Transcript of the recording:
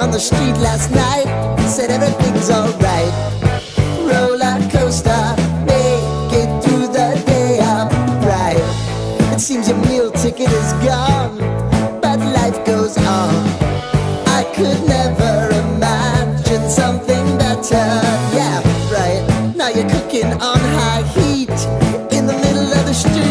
on the street last night, said everything's alright. Roller coaster, make it through the day upright. It seems your meal ticket is gone, but life goes on. I could never imagine something better. Yeah, right. Now you're cooking on high heat in the middle of the street.